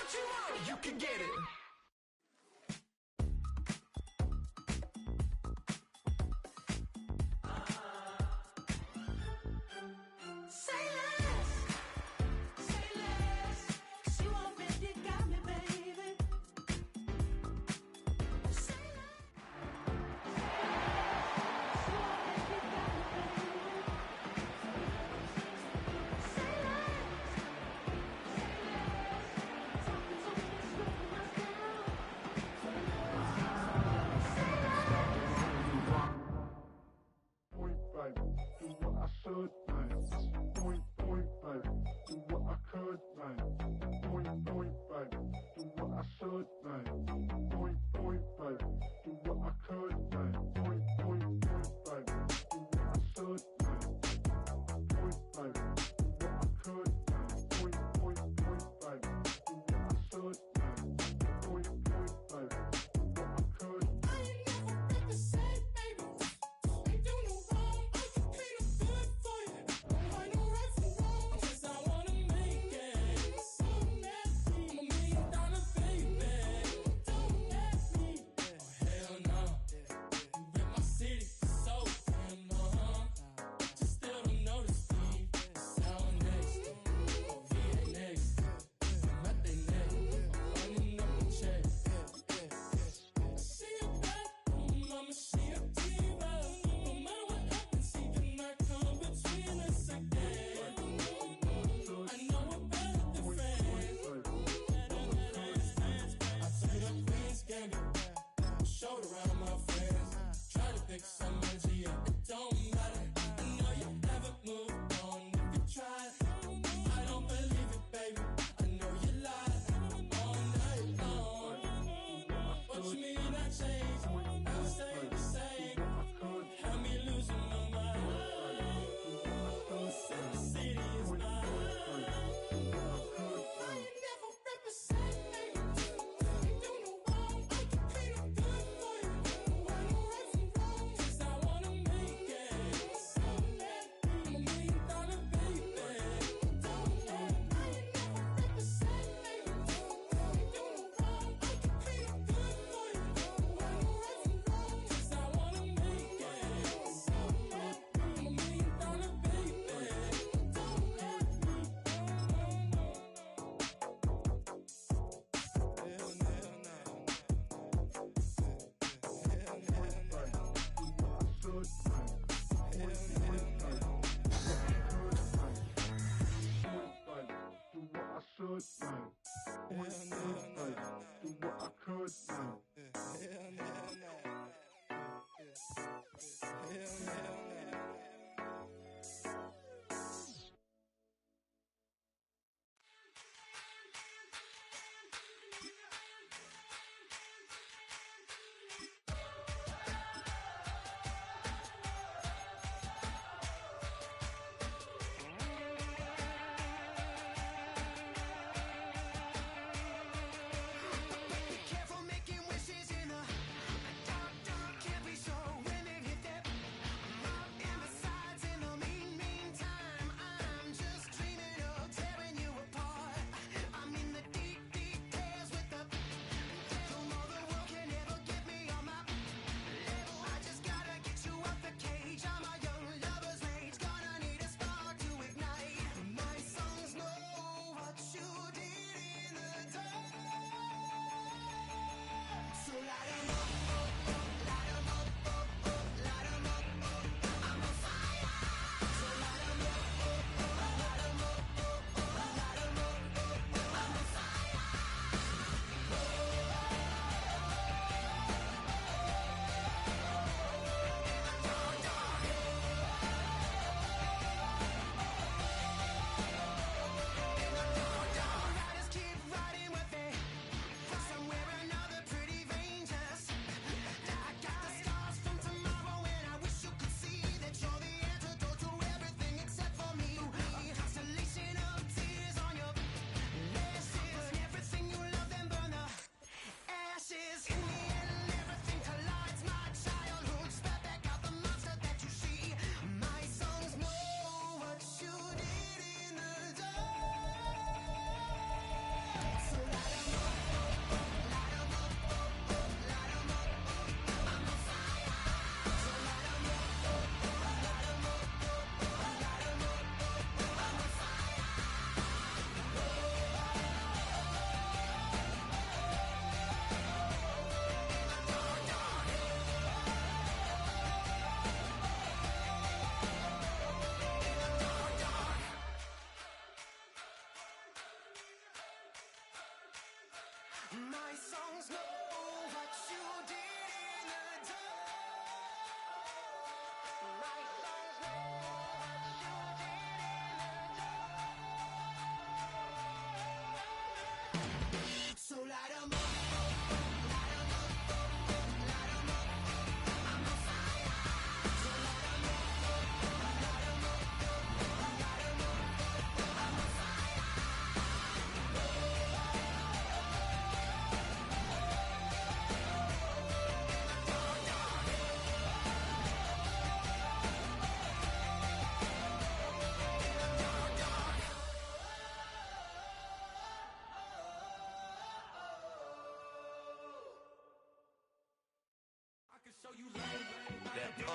what you want, you can get it.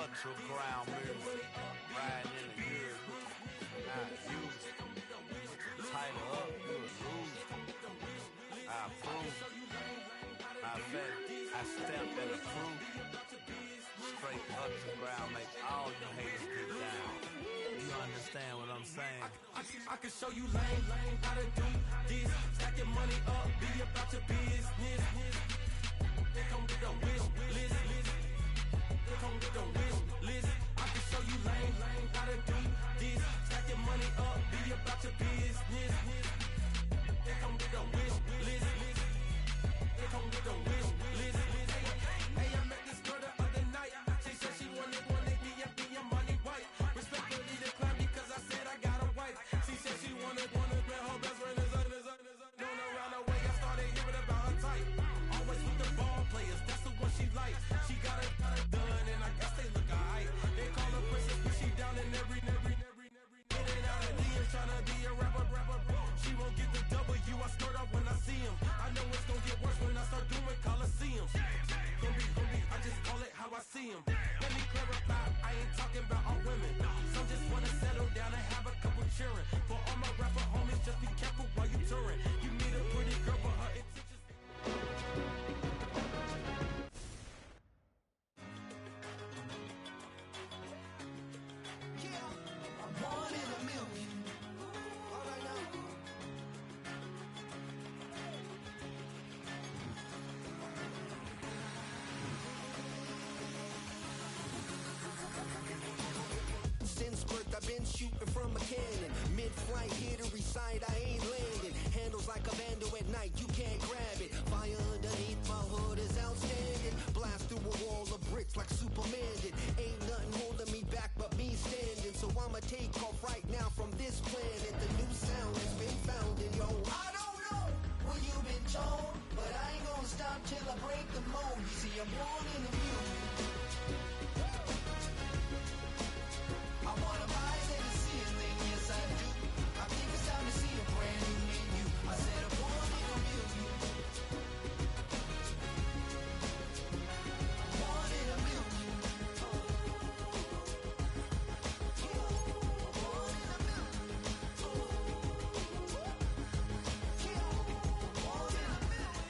Underground music, riding in the years, not used. Tighten up, you would lose. I approve. Matter of fact, I stepped in the crew. Straight underground, make all you haters get down. You understand what I'm saying? I can show you lame how to do this. Stack your money up, be about your business. They come with a wish list. They come with a wish list. I can show you lame how to do this. Stack your money up, be about your business. They come with a wish list. They come with a wish list. Hey, I met this girl the other night. She said she wanted me and be a money white. Respectfully declined because I said I got a wife. She said she wanted man, her best friend is known around the way. I started hearing about her type. Always with the ball players, that's the one she likes. She got it done, and I guess they look alright. They call her princess, but she down in every. In and out of DMs, tryna be a rapper. She won't get the W, I skirt off when I see him. I know it's gonna get worse when I start doing Coliseums. Gonna be, I just call it how I see him. Let me clarify, I ain't talking about all women. Some just wanna settle down and have a couple cheering. For all my rapper homies, just be careful while you touring. You meet a pretty girl, but her intentions. One in a million. All right now. Since birth I've been shooting from a cannon. Mid-flight here to recite, I ain't landing. Handles like a vandal at night, you can't grab it. Fire underneath my hood is outstanding. Blast through a wall of bricks like Superman did. Ain't nothing holding me back but me standing. So I'ma take off right now from this planet. The new sound has been found in yo. I don't know what you've been told, but I ain't gonna stop till I break the mold. You see, I'm born in the music. I wanna rise in the ceiling, yes I do. I think it's time to see a brand new menu. I said I'm born in a million. Born in a million. Born in a million. Born in a million.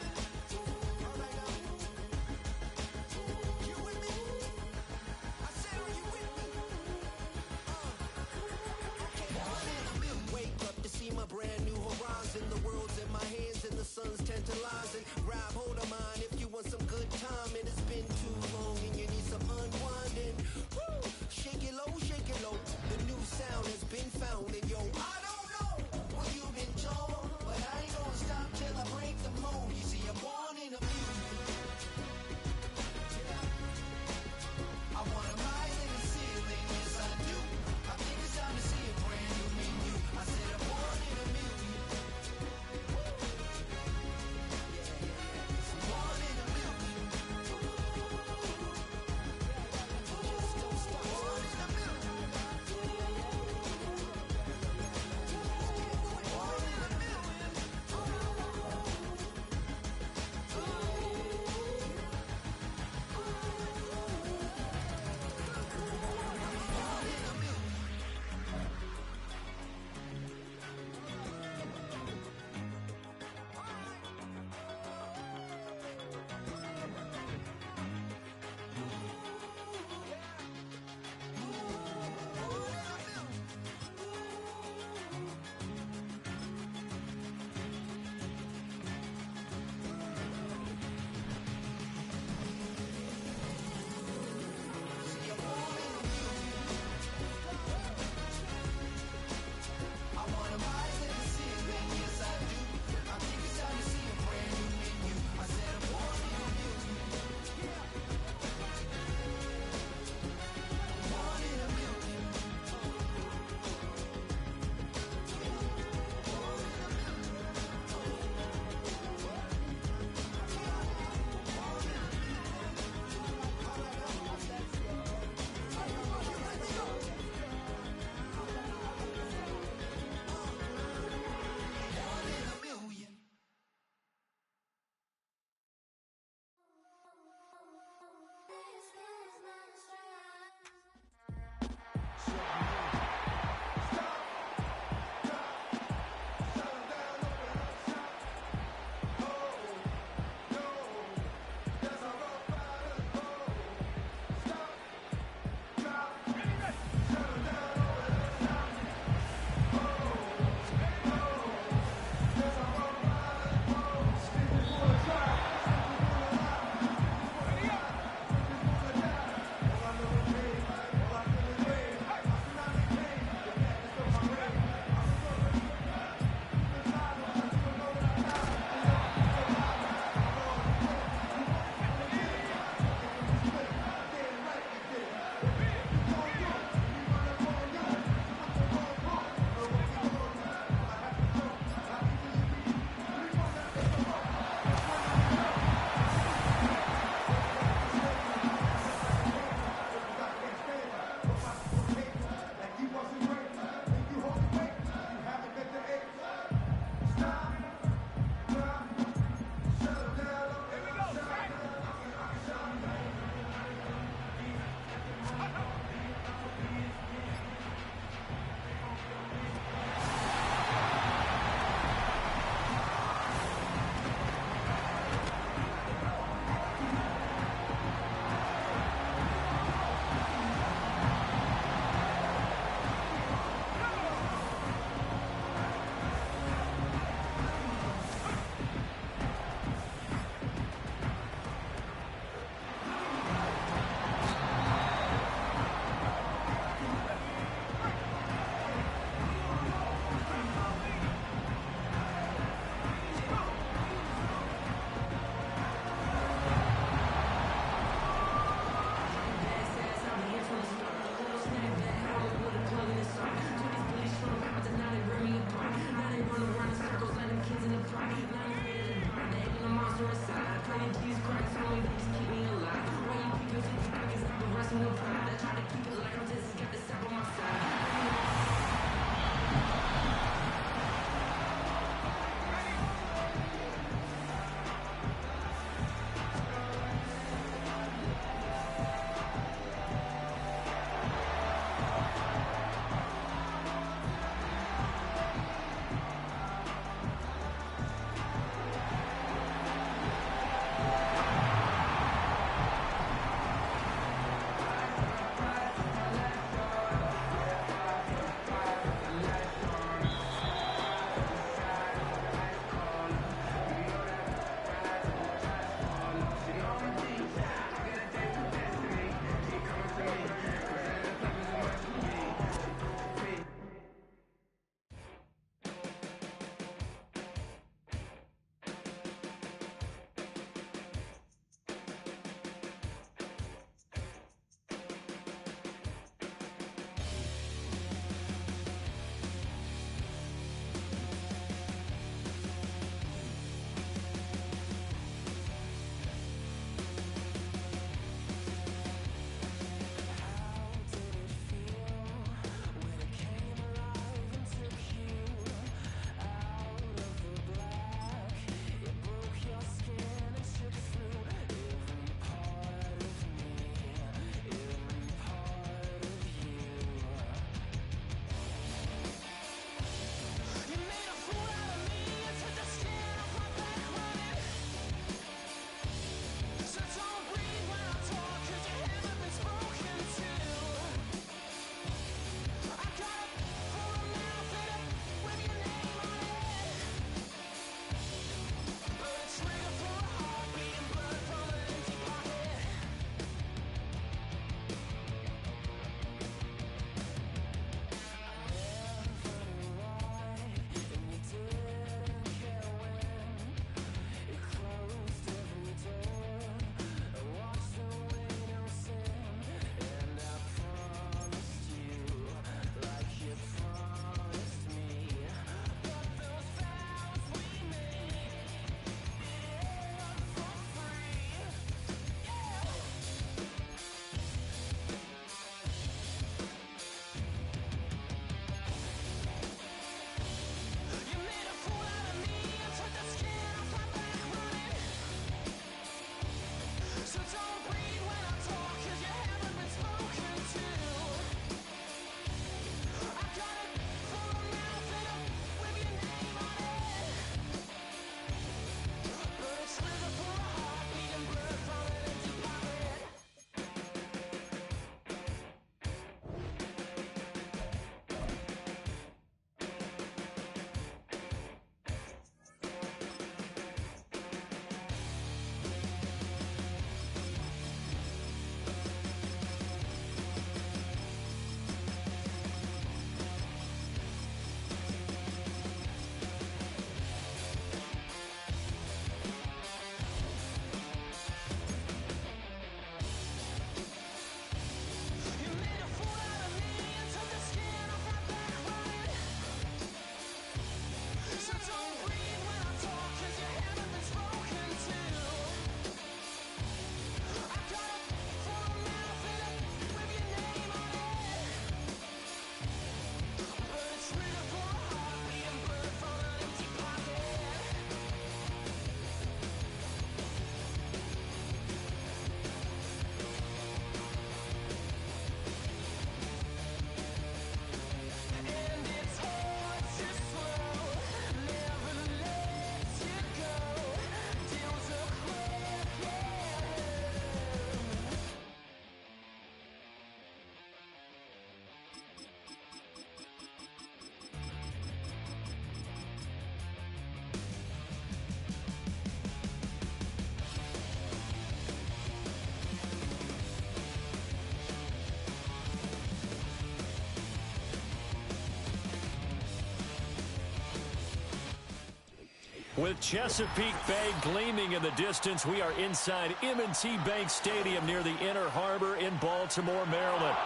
All right now. With Chesapeake Bay gleaming in the distance, we are inside M&T Bank Stadium near the Inner Harbor in Baltimore, Maryland.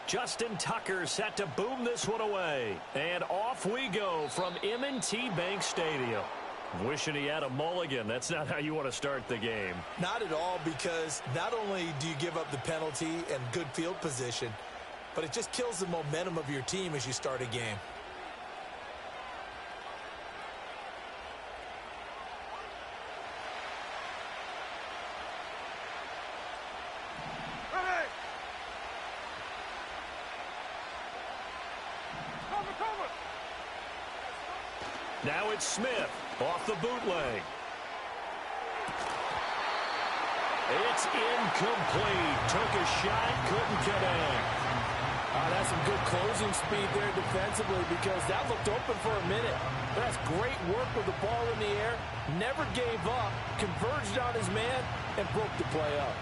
Justin Tucker set to boom this one away. And off we go from M&T Bank Stadium. Wishing he had a mulligan. That's not how you want to start the game. Not at all, because not only do you give up the penalty and good field position, but it just kills the momentum of your team as you start a game. Now it's Smith off the bootleg. It's incomplete. Took a shot, couldn't connect. That's some good closing speed there defensively, because that looked open for a minute. But that's great work with the ball in the air. Never gave up, converged on his man, and broke the play up.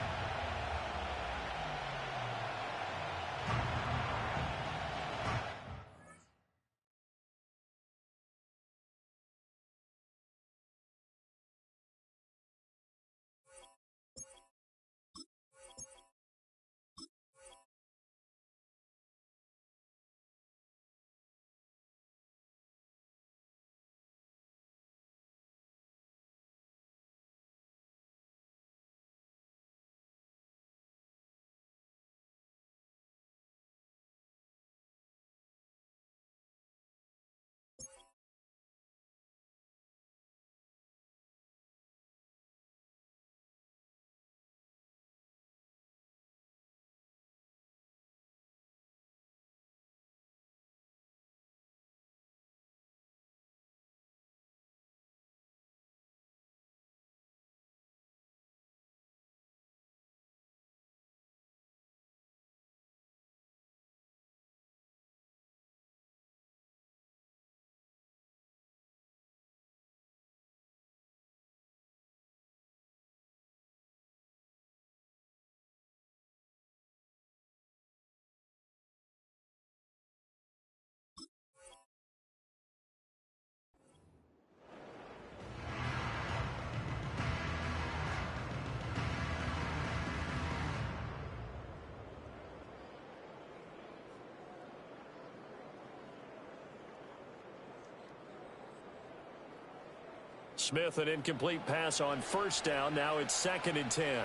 Smith, an incomplete pass on first down. Now it's 2nd and 10.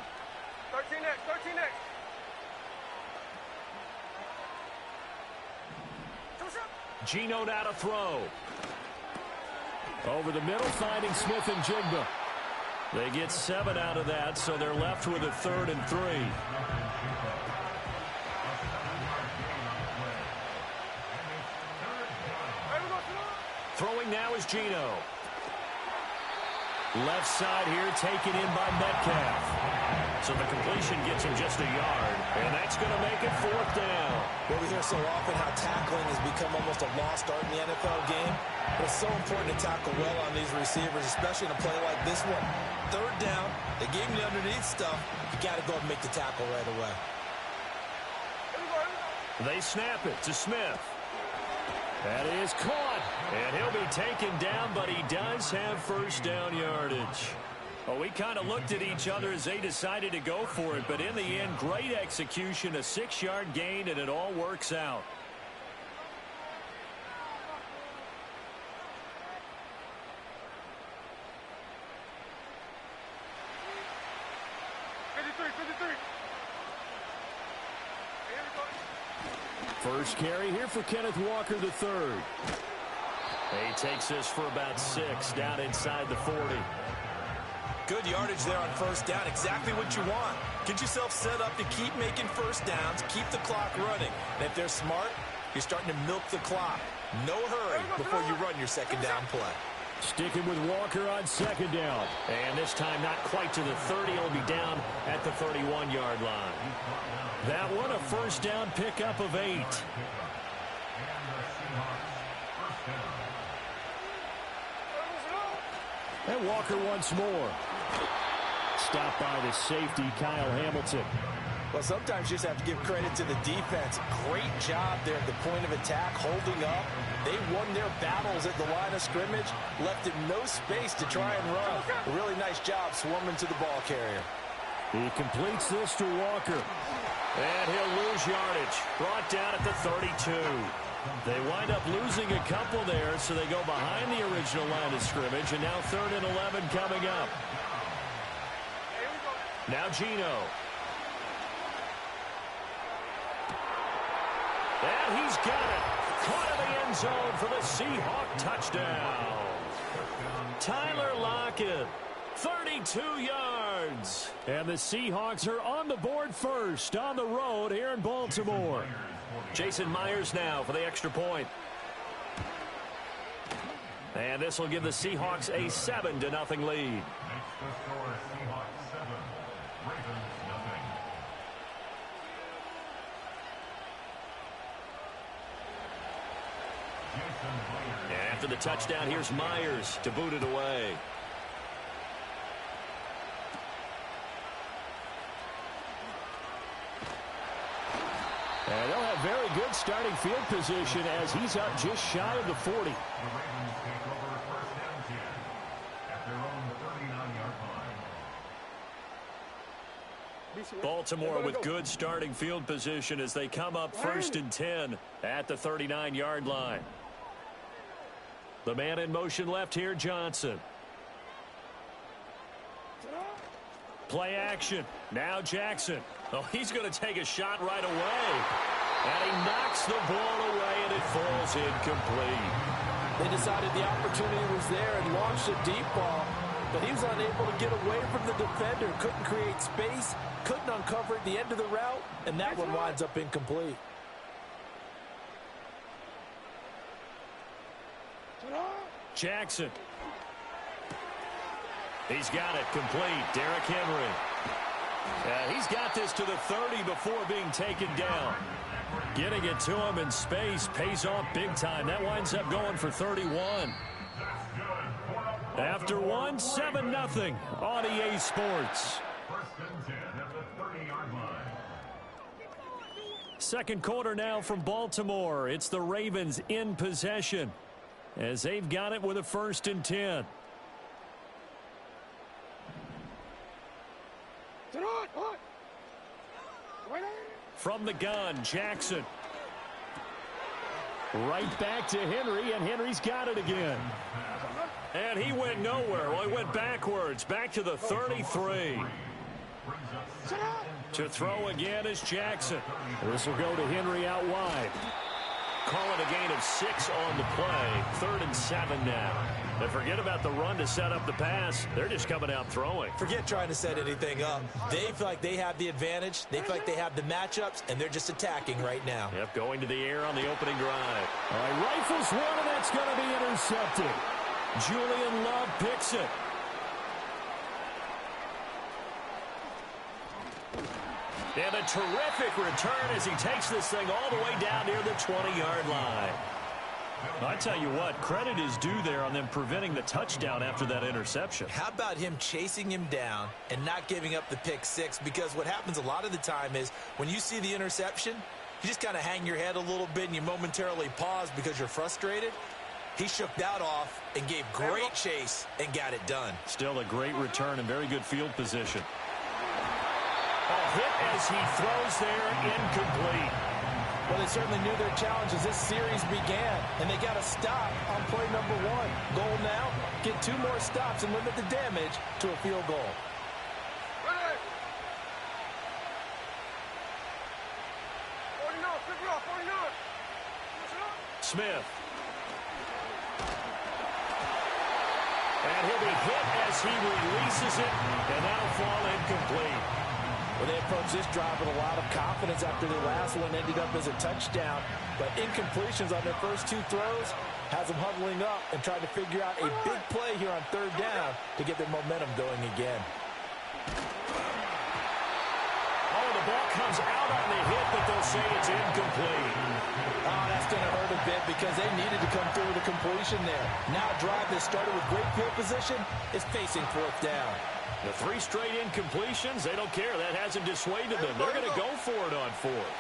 13 next, 13 next. Gino now to throw. Over the middle, finding Smith and Jigba. They get 7 out of that, so they're left with a 3rd and 3. Throwing now is Gino. Left side here taken in by Metcalf. So the completion gets him just a yard, and that's going to make it 4th down. Well, we hear so often how tackling has become almost a lost art in the NFL game, but it's so important to tackle well on these receivers, especially in a play like this one. 3rd down, they gave him the underneath stuff. You got to go and make the tackle right away. They snap it to Smith. That is caught, and he'll be taken down, but he does have first down yardage. Well, we kind of looked at each other as they decided to go for it, but in the end, great execution, a 6-yard gain, and it all works out. First carry here for Kenneth Walker III. He takes this for about 6 down inside the 40. Good yardage there on first down. Exactly what you want. Get yourself set up to keep making first downs, keep the clock running. And if they're smart, You're starting to milk the clock. No hurry before you run your second down play. Sticking with Walker on second down. And this time not quite to the 30. He'll be down at the 31-yard line. That one a first down pickup of 8. And Walker once more. Stopped by the safety, Kyle Hamilton. Well, sometimes you just have to give credit to the defense. Great job there at the point of attack, holding up. They won their battles at the line of scrimmage, left him no space to try and run. A really nice job swarming to the ball carrier. He completes this to Walker. And he'll lose yardage. Brought down at the 32. They wind up losing a couple there, so they go behind the original line of scrimmage, and now 3rd and 11 coming up. Now Geno. And he's got it. Caught in the end zone for the Seahawk touchdown. Tyler Lockett, 32 yards. And the Seahawks are on the board first on the road here in Baltimore. Jason Myers now for the extra point. And this will give the Seahawks a 7-0 lead. And after the touchdown, here's Myers to boot it away. And they'll have very good starting field position as he's up just shy of the 40. Baltimore with good starting field position as they come up 1st and 10 at the 39-yard line. The man in motion left here, Johnson. Play action. Now Jackson. Oh, he's going to take a shot right away. And he knocks the ball away, and it falls incomplete. They decided the opportunity was there and launched a deep ball, but he was unable to get away from the defender. Couldn't create space, couldn't uncover at the end of the route, and that one winds up incomplete. Jackson. He's got it complete. Derrick Henry. He's got this to the 30 before being taken down. Getting it to him in space pays off big time. That winds up going for 31. After one, 7-0 on EA Sports. Second quarter now from Baltimore. It's the Ravens in possession as they've got it with a 1st and 10. From the gun, Jackson. Right back to Henry, and Henry's got it again. And he went nowhere. Well, he went backwards, back to the 33. To throw again is Jackson. This will go to Henry out wide. Call it a gain of 6 on the play. 3rd and 7 now. And forget about the run to set up the pass. They're just coming out throwing. Forget trying to set anything up. They feel like they have the advantage. They feel like they have the matchups, and they're just attacking right now. Yep, going to the air on the opening drive. All right, rifles one, and that's going to be intercepted. Julian Love picks it. And a terrific return as he takes this thing all the way down near the 20-yard line. I tell you what, credit is due there on them preventing the touchdown after that interception. How about him chasing him down and not giving up the pick 6? Because what happens a lot of the time is when you see the interception, you just kind of hang your head a little bit and you momentarily pause because you're frustrated. He shook that off and gave great chase and got it done. Still a great return and very good field position. A hit as he throws there, incomplete. Well, they certainly knew their challenge as this series began, and they got a stop on play number 1. Goal now, get 2 more stops and limit the damage to a field goal. Ready. 49. Smith. And he'll be hit as he releases it, and that'll fall incomplete. Well, they approached this drive with a lot of confidence after the last one ended up as a touchdown. But incompletions on their first two throws has them huddling up and trying to figure out a big play here on third down to get their momentum going again. Oh, the ball comes out on the hit, but they'll say it's incomplete. Oh, that's going to hurt a bit because they needed to come through with a completion there. Now a drive that started with great field position is facing fourth down. The 3 straight incompletions, they don't care. That hasn't dissuaded them. They're going to go for it on fourth.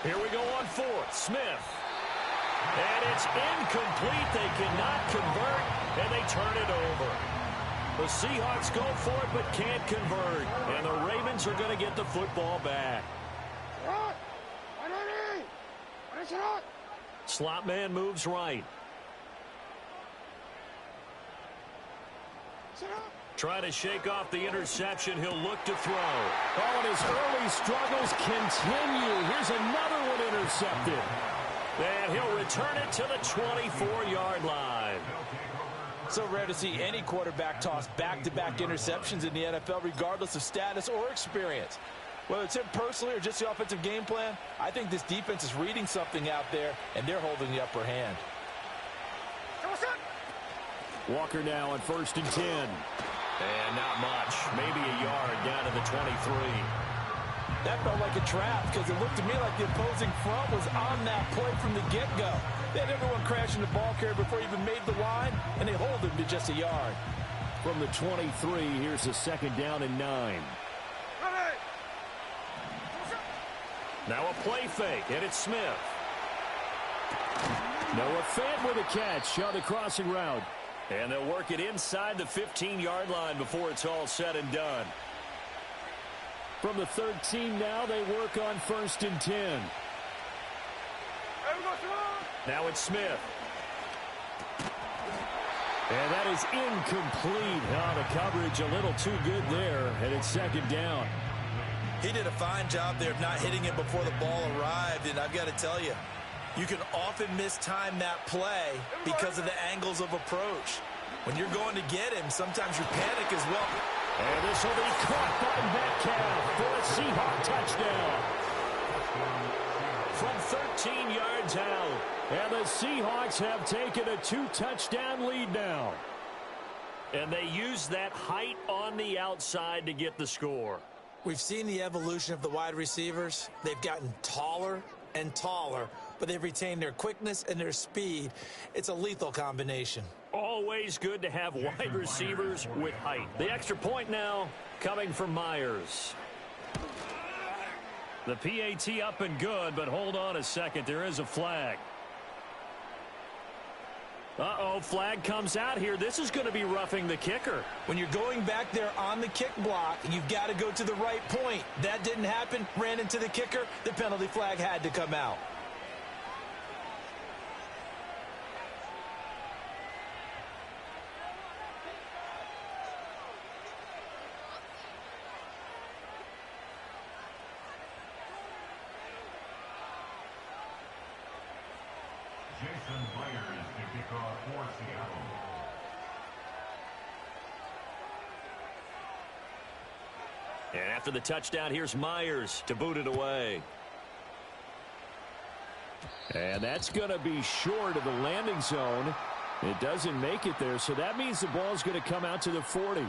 Here we go on fourth. Smith. And it's incomplete. They cannot convert, and they turn it over. The Seahawks go for it but can't convert, and the Ravens are going to get the football back. Slot man moves right. Trying to shake off the interception. He'll look to throw. Oh, and his early struggles continue. Here's another one intercepted. And he'll return it to the 24-yard line. So rare to see any quarterback toss back-to-back interceptions in the NFL, regardless of status or experience. Whether it's him personally or just the offensive game plan, I think this defense is reading something out there, and they're holding the upper hand. Walker now on 1st and 10. And not much. Maybe a yard down to the 23. That felt like a trap because it looked to me like the opposing front was on that play from the get-go. They had everyone crashing the ball carrier before he even made the line, and they hold him to just a yard. From the 23, here's a 2nd down and 9. Now a play fake, and it's Smith. Noah Fant with a catch on the crossing route. And they'll work it inside the 15-yard line before it's all said and done. From the 13 now, they work on 1st and 10. Now it's Smith. And that is incomplete. Oh, the coverage a little too good there, and it's 2nd down. He did a fine job there of not hitting it before the ball arrived, and I've got to tell you, you can often mistime that play because of the angles of approach. When you're going to get him, sometimes you panic as well. And this will be caught by Metcalf for a Seahawk touchdown. From 13 yards out. And the Seahawks have taken a 2-touchdown lead now. And they use that height on the outside to get the score. We've seen the evolution of the wide receivers. They've gotten taller and taller, but they've retained their quickness and their speed. It's a lethal combination. Always good to have wide receivers with height. The extra point now coming from Myers. The PAT up and good, but hold on a second. There is a flag. Uh-oh, flag comes out here. This is going to be roughing the kicker. When you're going back there on the kick block, you've got to go to the right point. That didn't happen. Ran into the kicker. The penalty flag had to come out. And after the touchdown, here's Myers to boot it away. And that's going to be short of the landing zone. It doesn't make it there, so that means the ball's going to come out to the 40.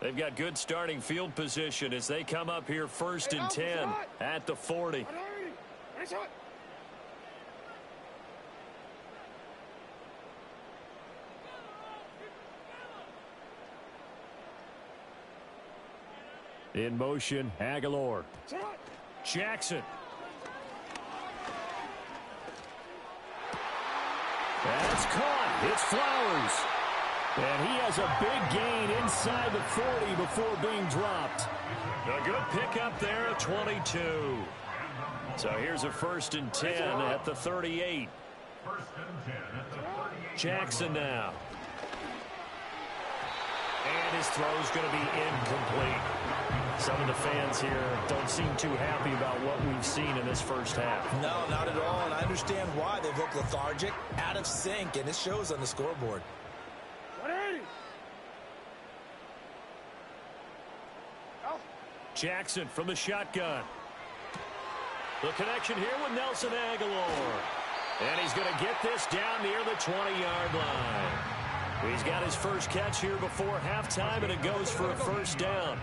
They've got good starting field position as they come up here 1st and 10 at the 40. In motion, Aguilar. Jackson. That's caught. It's Flowers. And he has a big gain inside the 40 before being dropped. A good pickup there at 22. So here's a 1st and 10 at the 38. Jackson now. And his throw's going to be incomplete. Some of the fans here don't seem too happy about what we've seen in this first half. No, not at all, and I understand why. They've looked lethargic, out of sync, and it shows on the scoreboard. Jackson from the shotgun. The connection here with Nelson Aguilar. And he's going to get this down near the 20-yard line. He's got his first catch here before halftime, and it goes for a first down.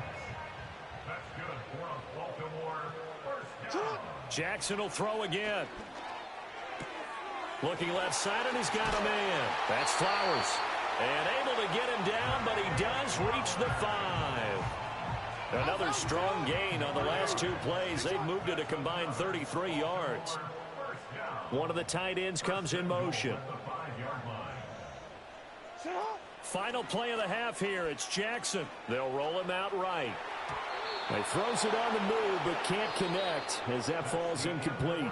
Jackson will throw again. Looking left side, and he's got a man. That's Flowers. And able to get him down, but he does reach the 5. Another strong gain on the last 2 plays. They've moved it a combined 33 yards. One of the tight ends comes in motion. Final play of the half here. It's Jackson. They'll roll him out right. He throws it on the move, but can't connect as that falls incomplete.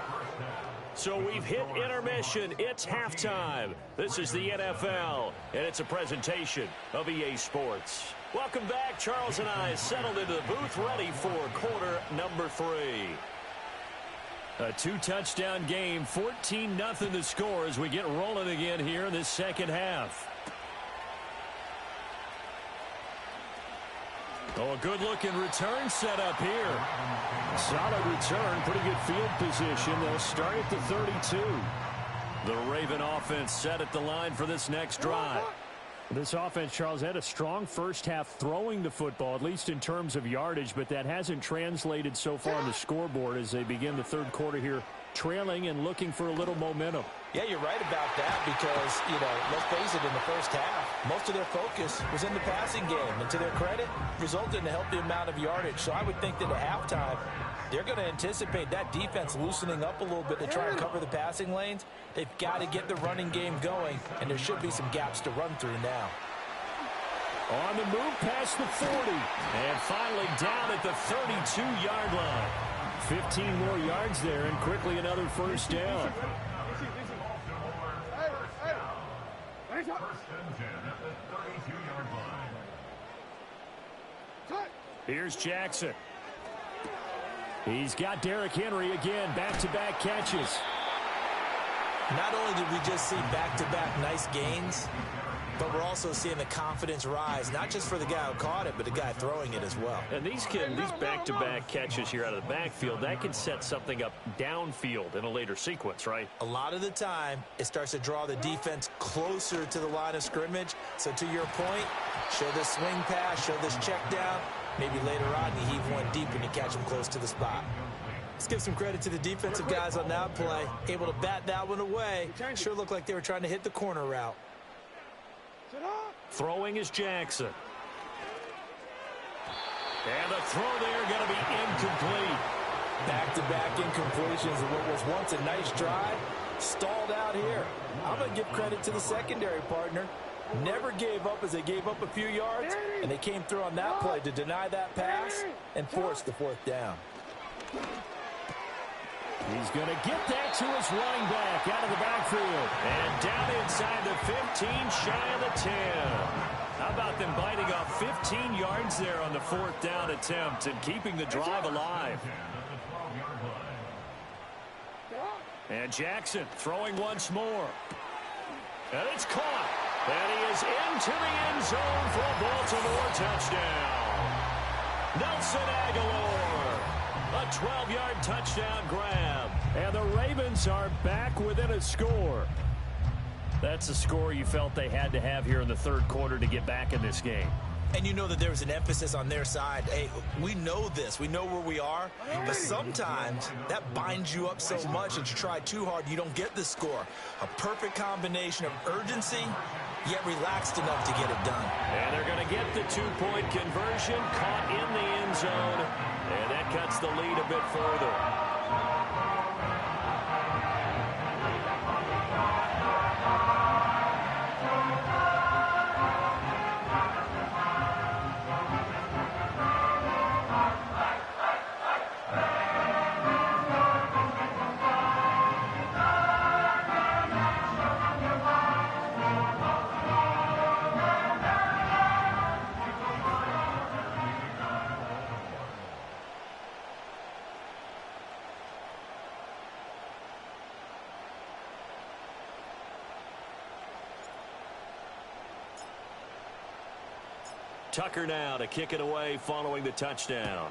So we've hit intermission. It's halftime. This is the NFL, and it's a presentation of EA Sports. Welcome back. Charles and I settled into the booth, ready for quarter number 3. A 2-touchdown game, 14-0 the score as we get rolling again here in this second half. Oh, a good-looking return set up here. Solid return, pretty good field position. They'll start at the 32. The Raven offense set at the line for this next drive. This offense, Charles, had a strong first half throwing the football, at least in terms of yardage, but that hasn't translated so far on the scoreboard as they begin the third quarter here, trailing and looking for a little momentum. Yeah, you're right about that because, let's face it, in the first half, most of their focus was in the passing game. And to their credit, resulted in a healthy amount of yardage. So I would think that at halftime, they're going to anticipate that defense loosening up a little bit to try and cover the passing lanes. They've got to get the running game going, and there should be some gaps to run through now. On the move past the 40, and finally down at the 32-yard line. 15 more yards there, and quickly another first down. Here's Jackson. He's got Derrick Henry again, back-to-back catches. Not only did we just see back-to-back nice gains, but we're also seeing the confidence rise, not just for the guy who caught it, but the guy throwing it as well. And these back-to-back catches here out of the backfield, that can set something up downfield in a later sequence, right? A lot of the time, it starts to draw the defense closer to the line of scrimmage. So to your point, show this swing pass, show this check down. Maybe later on you heave one deep and you catch them close to the spot. Let's give some credit to the defensive guys on that play. Able to bat that one away. Sure looked like they were trying to hit the corner route. Throwing is Jackson. And the throw there going to be incomplete. Back-to-back incompletions of what was once a nice drive. Stalled out here. I'm going to give credit to the secondary partner. Never gave up as they gave up a few yards, and they came through on that play to deny that pass and force the 4th down. He's going to get that to his running back out of the backfield. And down inside the 15, shy of the 10. How about them biting off 15 yards there on the 4th down attempt and keeping the drive alive? And Jackson throwing once more. And it's caught. And he is into the end zone for a Baltimore touchdown. Nelson Aguilar. A 12-yard touchdown grab. And the Ravens are back within a score. That's a score you felt they had to have here in the third quarter to get back in this game. And you know that there was an emphasis on their side. Hey, we know this. We know where we are. But sometimes that binds you up so much that you try too hard, you don't get the score. A perfect combination of urgency, yet relaxed enough to get it done. And they're going to get the 2-point conversion, caught in the end zone, and that cuts the lead a bit further. Tucker now to kick it away following the touchdown.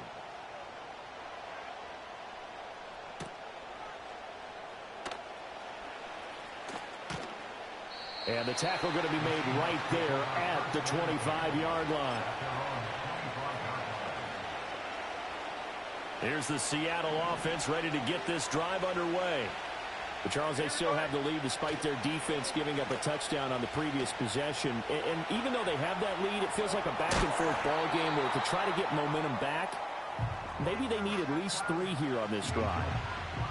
And the tackle going to be made right there at the 25-yard line. Here's the Seattle offense ready to get this drive underway. But Charles, they still have the lead despite their defense giving up a touchdown on the previous possession. And even though they have that lead, it feels like a back-and-forth ball game where to try to get momentum back, maybe they need at least 3 here on this drive.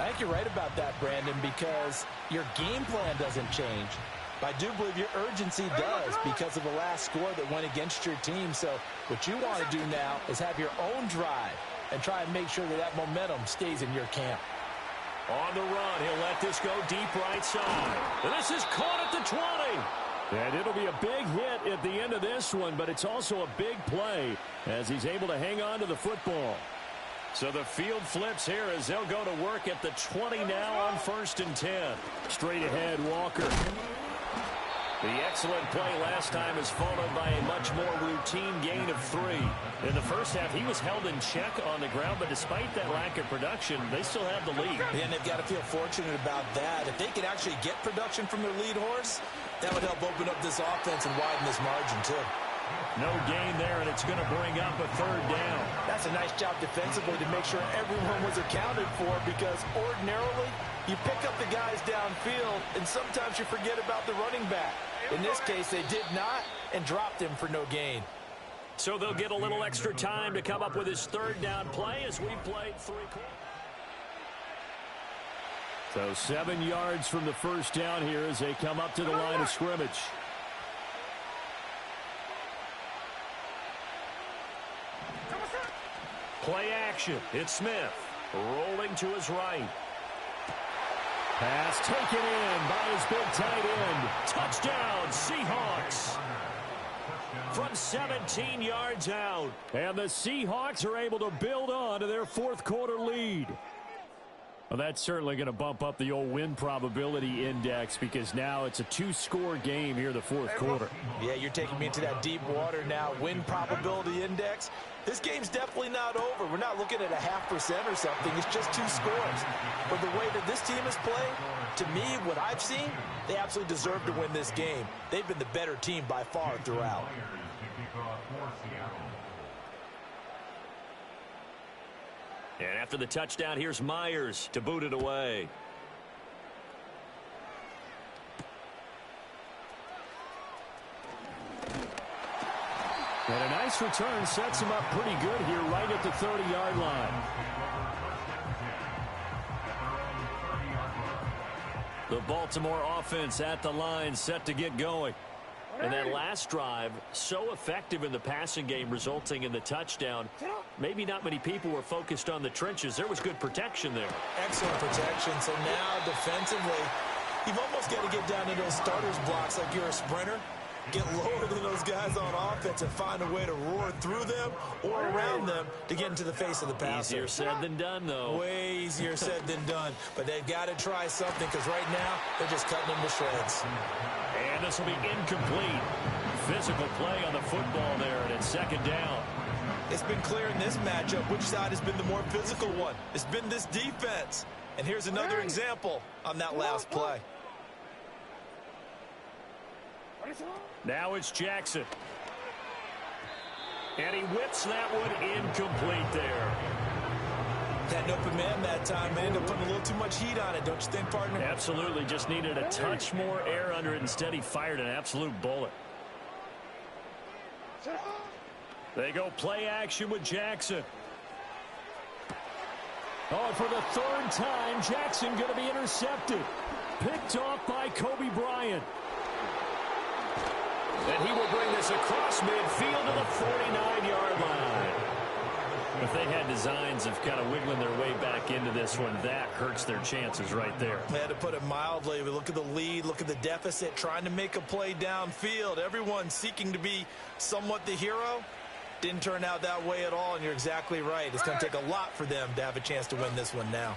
I think you're right about that, Brandon, because your game plan doesn't change. But I do believe your urgency does because of the last score that went against your team. So what you want to do now is have your own drive and try and make sure that that momentum stays in your camp. On the run, he'll let this go deep right side. And this is caught at the 20. And it'll be a big hit at the end of this one, but it's also a big play as he's able to hang on to the football. So the field flips here as they'll go to work at the 20 now on 1st and 10. Straight ahead, Walker. The excellent play last time is followed by a much more routine gain of 3. In the first half, he was held in check on the ground, but despite that lack of production, they still have the lead. And they've got to feel fortunate about that. If they could actually get production from their lead horse, that would help open up this offense and widen this margin, too. No gain there, and it's going to bring up a 3rd down. That's a nice job defensively to make sure everyone was accounted for, because ordinarily you pick up the guys downfield, and sometimes you forget about the running back. In this case, they did not and dropped him for no gain. So they'll get a little extra time to come up with his 3rd down play as we played 3 quarters. So 7 yards from the first down here as they come up to the line of scrimmage. Play action. It's Smith rolling to his right. Pass taken in by his big tight end. Touchdown, Seahawks. From 17 yards out. And the Seahawks are able to build on to their 4th quarter lead. Well, that's certainly going to bump up the old win probability index because now it's a 2-score game here the 4th quarter. Yeah, you're taking me into that deep water now. Win probability index. This game's definitely not over. We're not looking at a 0.5% or something. It's just 2 scores. But the way that this team is playing, to me, what I've seen, they absolutely deserve to win this game. They've been the better team by far throughout. And after the touchdown, here's Myers to boot it away. And a nice return sets him up pretty good here right at the 30-yard line. The Baltimore offense at the line set to get going. And that last drive, so effective in the passing game, resulting in the touchdown. Maybe not many people were focused on the trenches. There was good protection there. Excellent protection. So now defensively, you've almost got to get down to those starters blocks like you're a sprinter. Get lower than those guys on offense and find a way to roar through them or around them to get into the face of the passer. Easier said than done, though. Way easier said than done. But they've got to try something because right now they're just cutting them to shreds. And this will be incomplete. Physical play on the football there, and it's 2nd down. It's been clear in this matchup which side has been the more physical one. It's been this defense. And here's another example on that last play. Now it's Jackson. And he whips that one incomplete there. Had an open man that time. They ended up putting a little too much heat on it, don't you think, partner? Absolutely. Just needed a touch more air under it. Instead, he fired an absolute bullet. They go play action with Jackson. Oh, for the 3rd time, Jackson going to be intercepted. Picked off by Kobe Bryant. And he will bring this across midfield to the 49-yard line. If they had designs of kind of wiggling their way back into this one, that hurts their chances right there. They had to put it mildly. We look at the lead, look at the deficit, trying to make a play downfield. Everyone seeking to be somewhat the hero. Didn't turn out that way at all, and you're exactly right. It's going to take a lot for them to have a chance to win this one now.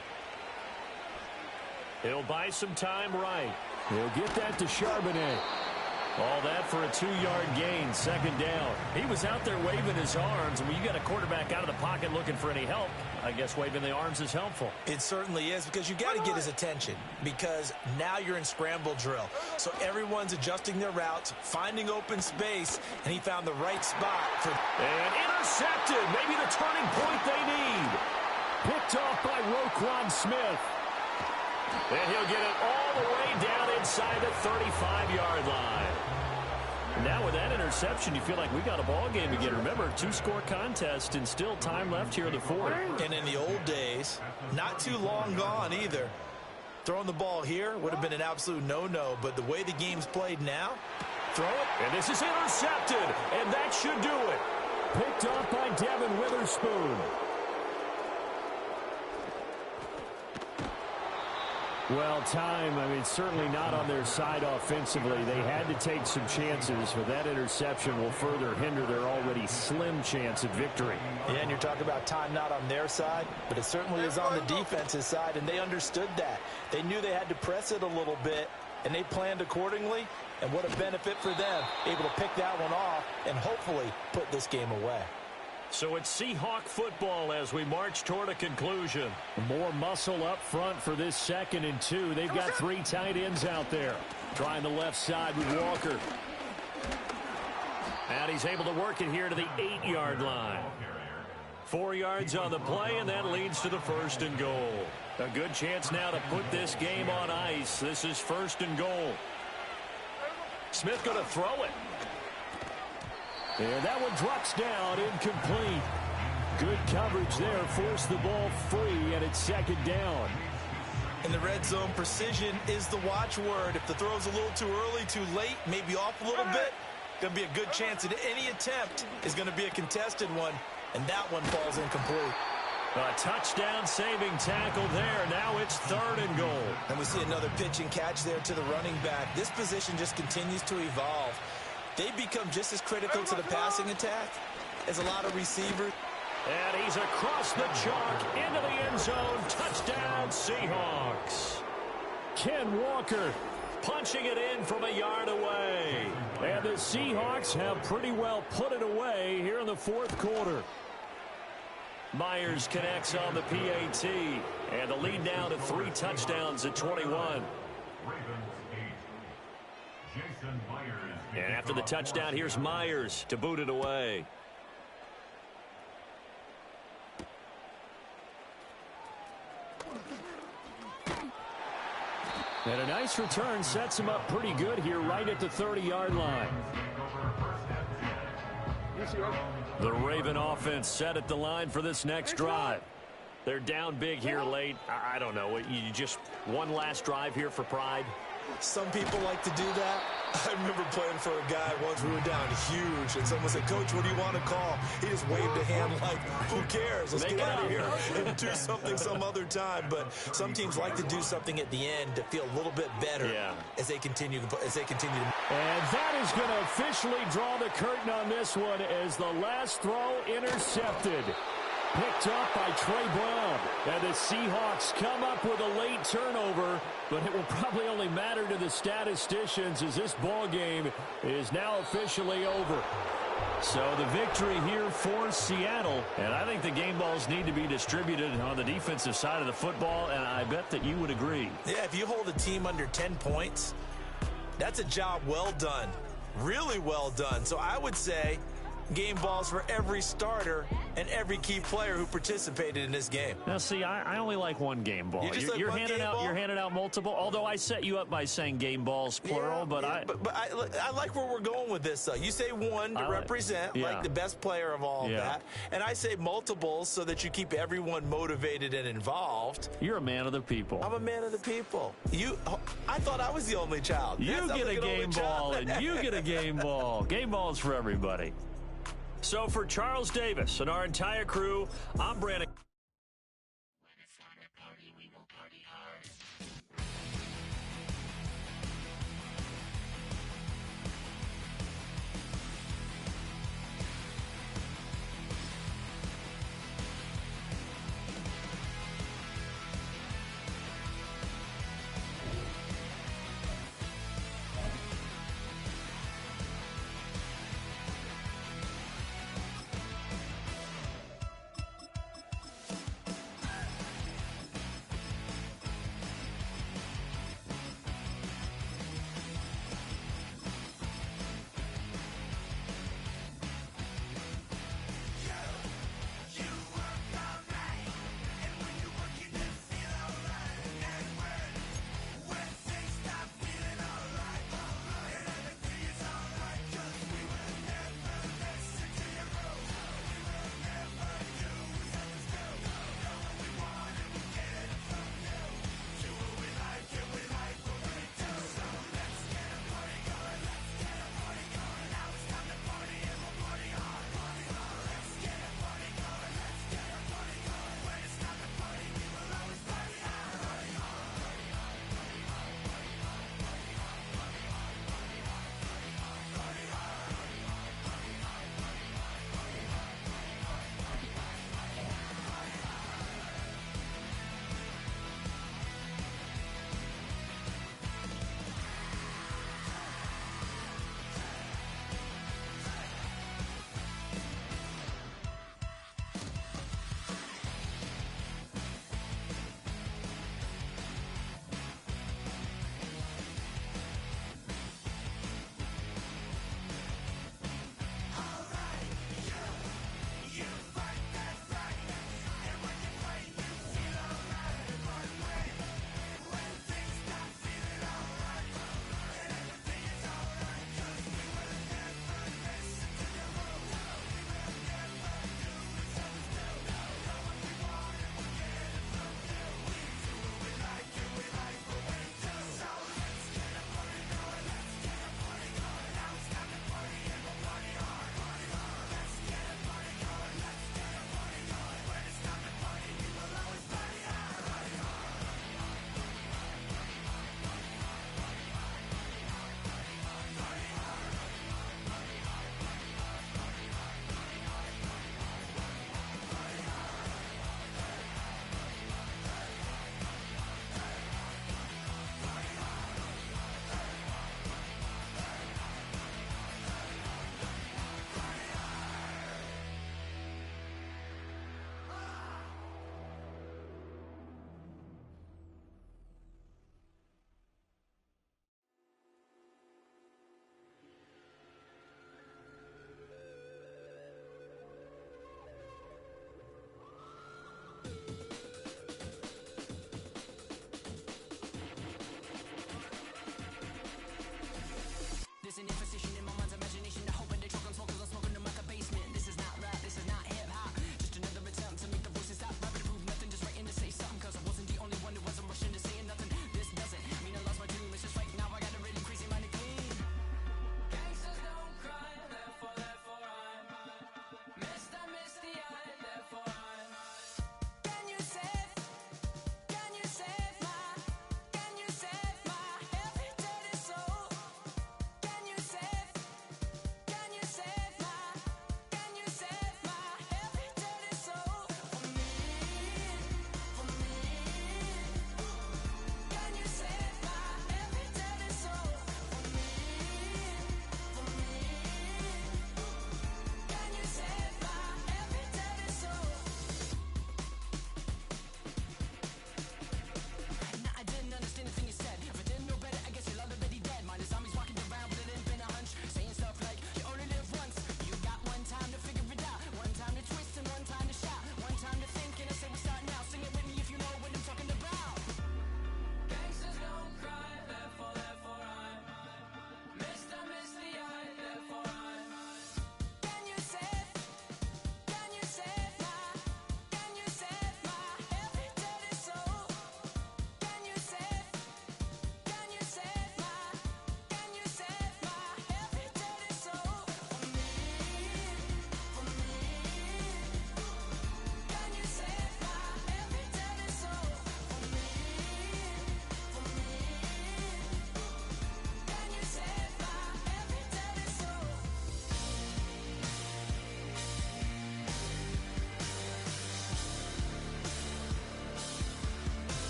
He'll buy some time right. He'll get that to Charbonnet. All that for a 2-yard gain, second down. He was out there waving his arms, and when you got a quarterback out of the pocket looking for any help, I guess waving the arms is helpful. It certainly is, because you got to get his attention, because now you're in scramble drill. So everyone's adjusting their routes, finding open space, and he found the right spot. And intercepted, maybe the turning point they need. Picked off by Roquan Smith. And he'll get it all the way down inside the 35-yard line. Now with that interception, you feel like we got a ball game again. Remember, 2-score contest and still time left here in the fourth. And in the old days, not too long gone either. Throwing the ball here would have been an absolute no-no, but the way the game's played now, throw it. And this is intercepted, and that should do it. Picked off by Devin Witherspoon. Well, certainly not on their side offensively. They had to take some chances, but that interception will further hinder their already slim chance at victory. Yeah, and you're talking about time not on their side, but it certainly is on the defense's side, and they understood that. They knew they had to press it a little bit, and they planned accordingly, and what a benefit for them, able to pick that one off and hopefully put this game away. So it's Seahawk football as we march toward a conclusion. More muscle up front for this 2nd and 2. They've got 3 tight ends out there. Trying the left side with Walker. And he's able to work it here to the 8-yard line. 4 yards on the play, and that leads to the 1st and goal. A good chance now to put this game on ice. This is 1st and goal. Smith going to throw it. And that one drops down, incomplete. Good coverage there, forced the ball free, and it's 2nd down. In the red zone, precision is the watchword. If the throw's a little too early, too late, maybe off a little bit, going to be a good chance that any attempt is going to be a contested one, and that one falls incomplete. A touchdown-saving tackle there. Now it's 3rd and goal. And we see another pitch and catch there to the running back. This position just continues to evolve. They become just as critical to the passing attack as a lot of receivers. And he's across the chalk into the end zone. Touchdown, Seahawks. Ken Walker punching it in from a yard away. And the Seahawks have pretty well put it away here in the 4th quarter. Myers connects on the PAT. And the lead now to 3 touchdowns at 21. And after the touchdown, here's Myers to boot it away. And a nice return sets him up pretty good here right at the 30-yard line. The Raven offense set at the line for this next drive. They're down big here late. I don't know. You just one last drive here for pride? Some people like to do that. I remember playing for a guy once. We were down huge, and someone said, "Coach, what do you want to call?" He just waved a hand like, "Who cares? Let's get out of here and do something some other time." But some teams like to do something at the end to feel a little bit better as they continue. And that is going to officially draw the curtain on this one as the last throw intercepted. Picked up by Trey Brown. And the Seahawks come up with a late turnover, but it will probably only matter to the statisticians as this ball game is now officially over. So the victory here for Seattle. And I think the game balls need to be distributed on the defensive side of the football, and I bet that you would agree. Yeah, if you hold a team under 10 points, that's a job well done. Really well done. So I would say game balls for every starter and every key player who participated in this game. Now, see, I only like one game ball. You're handing out multiple. Although I set you up by saying game balls plural, but I like where we're going with this. Though you say one to represent like the best player of all of that, and I say multiples so that you keep everyone motivated and involved. You're a man of the people. I'm a man of the people. I thought I was the only child. You get a game ball, and you get a game ball. Game balls for everybody. So for Charles Davis and our entire crew, I'm Brandon.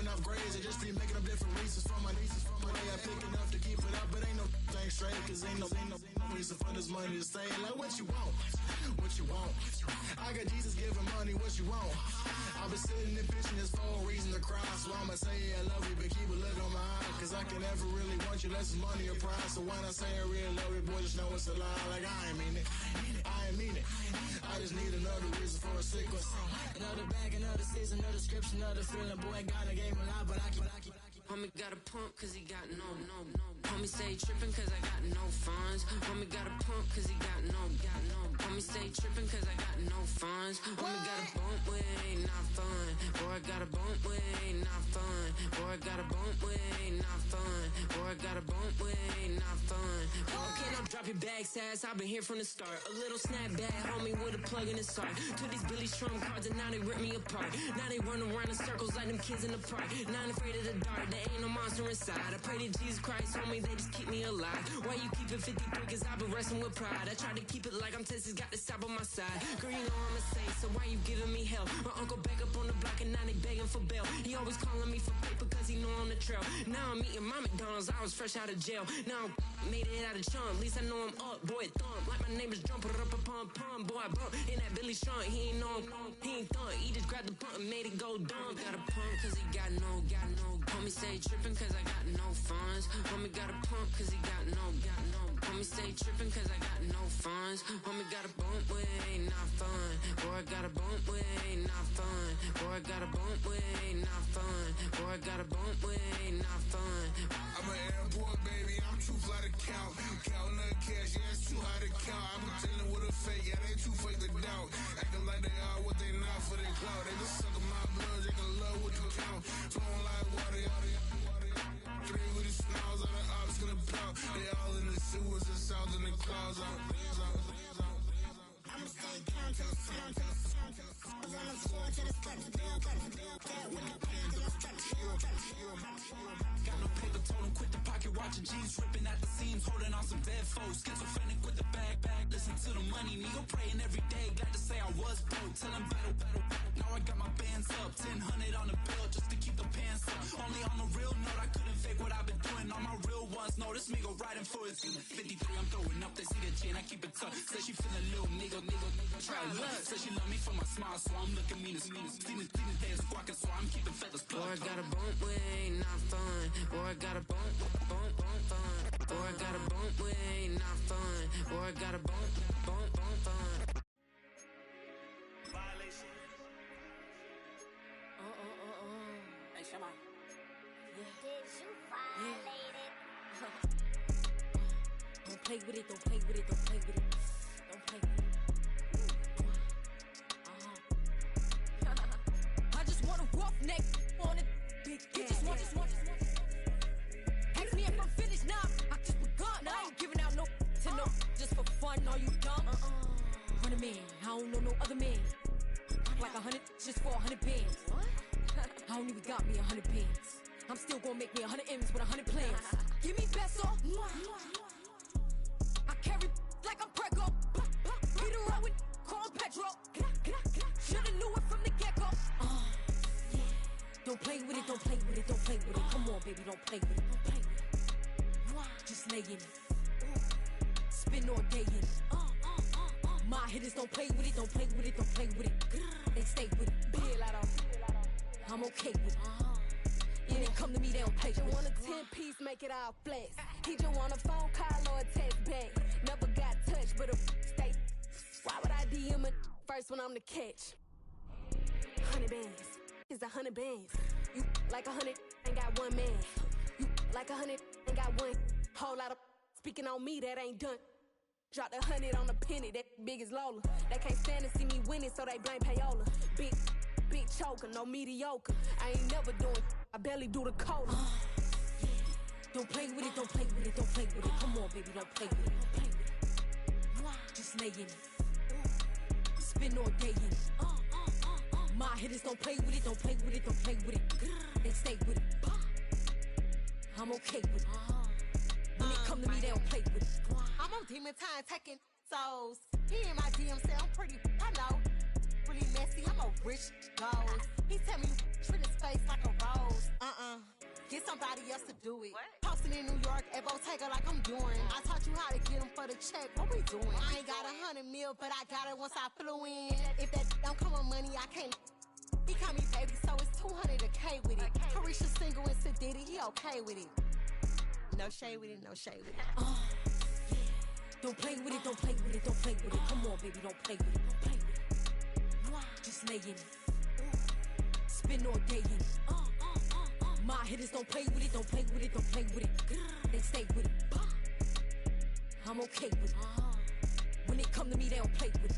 enough grades. I just be making up different reasons for my nieces. For my day I pick enough to keep it up, but ain't no thing straight. Cause ain't no reason for this money to stay. Like what you want, what you want. I got Jesus giving money, what you want. I've been sitting and pitching this for a reason to cry. So I'ma say I love you, but keep a look on my eye. Cause I can never really want you unless it's money or pride. So when I say I really love you, boy, just know it's a lie. Like I ain't mean it, I ain't mean it. I just need another reason for a sequence. Another bag, another season, another description, another feeling. Boy, God, I gave him a lot, but I keep. Homie got a pump cause he got no. Homie stay trippin' cause I got no funds. Homie got a pump cause he got no. Homie stay trippin' cause I got no funds. Homie got a bump with ain't not fun. Boy, I got a bump with ain't not fun. Boy, I got a bump with ain't not fun. Boy, I got a bump with ain't not fun. Okay, now drop your bag, sass. I've been here from the start. A little snapback, homie, with a plug in his heart. To these Billy Strum cards and now they rip me apart. Now they run around in circles like them kids in the park. Not afraid of the dark. There ain't no monster inside. I pray to Jesus Christ, homie, they just keep me alive. Why you keep it 53? Cause I've been wrestling with pride. I try to keep it like I'm Texas, got the South on my side. Girl, you know I'm a saint, so why you giving me hell? My uncle back up on the block and now they begging for bail. He always calling me for paper cause he know I'm the trail. Now I'm eating my McDonald's, I was fresh out of jail. Now I made it out of chump, at least I know I'm up. Boy, thump, like my neighbor's jumping up a pum. Boy, I bump in that Billy Strong, he ain't know he ain't thump. He just grabbed the pump and made it go dumb. Got a pump cause he got no. Homie stay trippin' cause I got no funds. Homie got a pump cause he got no. Homie stay trippin' cause I got no funds. Homie got a bump with ain't not fun. Boy, I got a bump with ain't not fun. Boy, I got a bump with ain't not fun. Boy, I got a bump with ain't not fun. I'm an airport baby, I'm too fly to count. Counting that cash, yeah, it's too high to count. I'm pretending with a fake, yeah, they too fake to doubt. Acting like they are what they not for their clout. They just suckin' my blood, they can love what you count. Flowing like water. Three with the smiles on the ops gonna pout. They all in the sewers and south in the clouds. I'ma stay down to the sound. On the floor to the steps. Got no paper, told him quit the pocket, watching jeans ripping at the seams, holding on some dead foes. Schizophrenic with the bag. Listen to the money, nigga praying every day. Glad to say I was broke. Tell him battle. Now I got my bands up, 1000 on the bill just to keep the pants up. Only on a real note, I couldn't fake what I've been doing. All my real ones know this nigga riding for his 53. I'm throwing up, they see the chain, I keep it tough. Say she feeling little nigga, try luck. Say she love me for my smile, so I'm looking mean as Seen the days squawking, so I'm keeping feathers plucked. Boy, I got a bump with ain't not fun. Boy, I got a bump fun. Boy, I got a bump with ain't not fun. Boy, I got a bump fun. Violation. Hey, Shama. Did you violate it? Don't play with it, don't play with it, don't play with it. Don't play with it. I just want a rough neck on it. Big just want. Ask me if I'm finished now. I just begun. I ain't giving out no to no. Just for fun, are you dumb? Run a man, I don't know no other man. Like 100, just for 100 bands. What? I don't even got me 100 bands. I'm still gonna make me 100 M's with 100 plans. Give me peso. I carry like I'm Prego. Hit a road with call Petro. Shoulda knew it from the get-go. Yeah. Don't play with it, don't play with it, don't play with it. Come on, baby, don't play with it, don't play with it. Just lay in it. Spin all day in it. My hitters don't play with it, don't play with it, don't play with it. They stay with it. Bill out of. I'm okay with it. Yeah, they come to me, they don't play with it. He just want a 10-piece, make it all flex. He just want a phone call or a text back. Never got touched, but a stay. Why would I DM it first when I'm the catch? 100 bands, it's 100 bands. You like 100, ain't got one man. You like 100, ain't got one. Whole lot of speaking on me, that ain't done. Dropped 100 on the penny, that big as Lola. They can't stand to see me winning, so they blame payola. Big choker, no mediocre. I ain't never doing, I barely do the cola. Yeah. Don't play with it, don't play with it, don't play with it. Come on, baby, don't play with it, don't play with it. Just lay in it. Spin all day in it. My hitters don't play with it, don't play with it, don't play with it. They stay with it. I'm okay with it. When it come to me, they don't play with it. I'm on demon time taking souls. He in my DM say I'm pretty, I know. Really messy. see, I'm a rich gold. He tell me you treat his face like a rose. Get somebody else to do it. Posting in New York at Bottega like I'm doing. I taught you how to get him for the check. What we doing? I ain't got 100 mil, but I got it once I flew in. If that don't come on money, I can't. He call me baby, so it's 200 a K with it. Carisha single and Sadiddy, he okay with it. No shade with it, no shade with it. Yeah. Don't play with it, don't play with it, don't play with it. Come on, baby, don't play with it, don't play with it. Just lay in it. Spin all day in it. My hitters don't play with it, don't play with it, don't play with it. They stay with it. I'm okay with it. When they come to me, they don't play with it.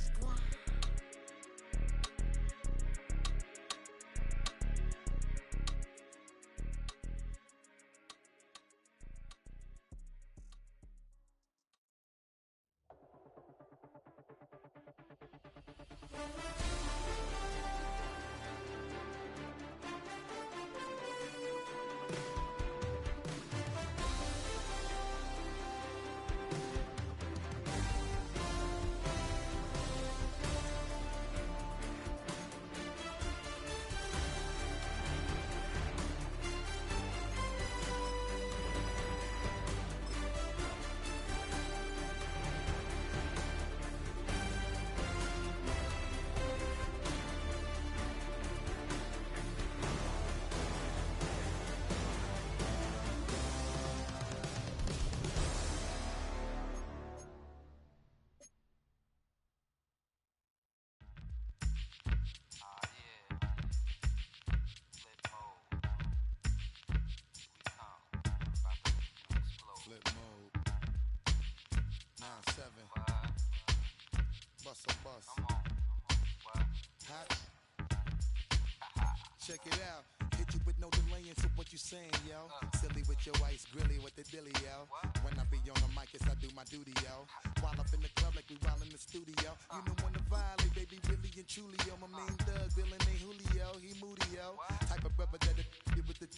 Check it out. Hit you with no delay into what you saying, yo. Silly with your ice, grilly with the dilly, yo. When I be on the mic, yes, I do my duty, yo. While up in the club like we while in the studio. You know when to violate, baby, really and truly, yo. My main thug, villain ain't Julio, he moody, yo. Type of brother that it with the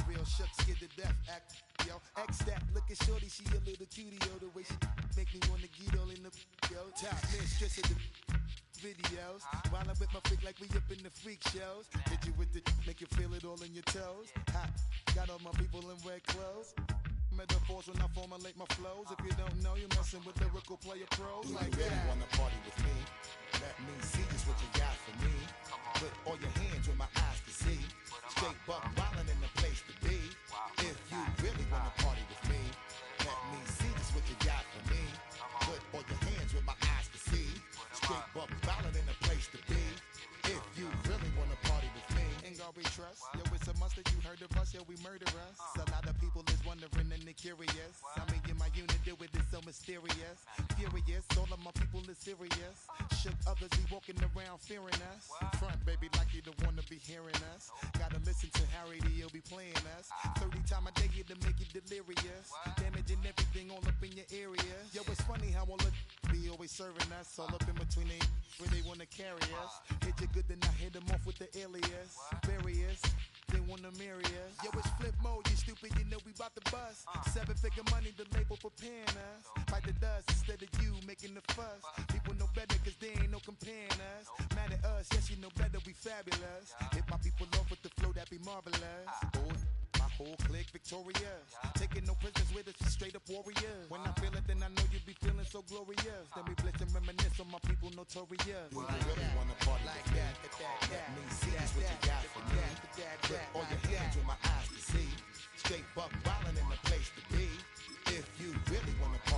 real shook, scared to death, act, yo. X that, look at shorty, she a little cutie, yo. The way she make me wanna get all in the, yo. Top mistress of the videos, while I'm with my freak like we up in the freak shows. Hit you with the make you feel it all in your toes. Hot, got all my people in red clothes. Metaphors when I formulate my flows. If you don't know, you're messing with lyrical player pros. Like you really wanna party with me? Let me see just what you got for me. Put all your hands where my eyes can see. Straight buck wildin' in the place to be. If you really wanna party with me, let me see just what you got for me. Put all your hands where my eyes can see. Straight buck wildin' in the place to be. If you really wanna party with me, ain't gonna be trust. Yo, it's a must that you heard of us, yo, we murder us. A lot of people is wondering and they curious. I mean, in my unit, do it is so mysterious. Furious, all of my people is serious. Shook others be walking around fearing us. Front, baby, like you don't wanna be hearing us. Gotta listen to Harry, he'll be playing us. 30 times a day to make you delirious. Damaging everything all up in your area. Yo, it's funny how all the be always serving us. All up in between they where they wanna carry us. Hit you good, then I hit them off with the alias. Barriers, they wanna marry us. Yo, it's flip mode, you stupid, you know we bout to bust. 7-figure money, the label preparing us. Fight the dust instead of you making the fuss. People know better cause they ain't no comparing us. Mad at us, yes you know better, we fabulous. Hit my people off with the flow, that be marvelous. Boy, my whole clique victorious. Taking no prisoners with us, straight up warriors. When I feel it, then I know you be feeling so glorious. Then we blitz and reminisce on my people notorious. Do you really wanna party like that? Let me see just what you got for me. Put all your hands where my eyes can see. Straight buck wildin' in the place to be. If you really wanna party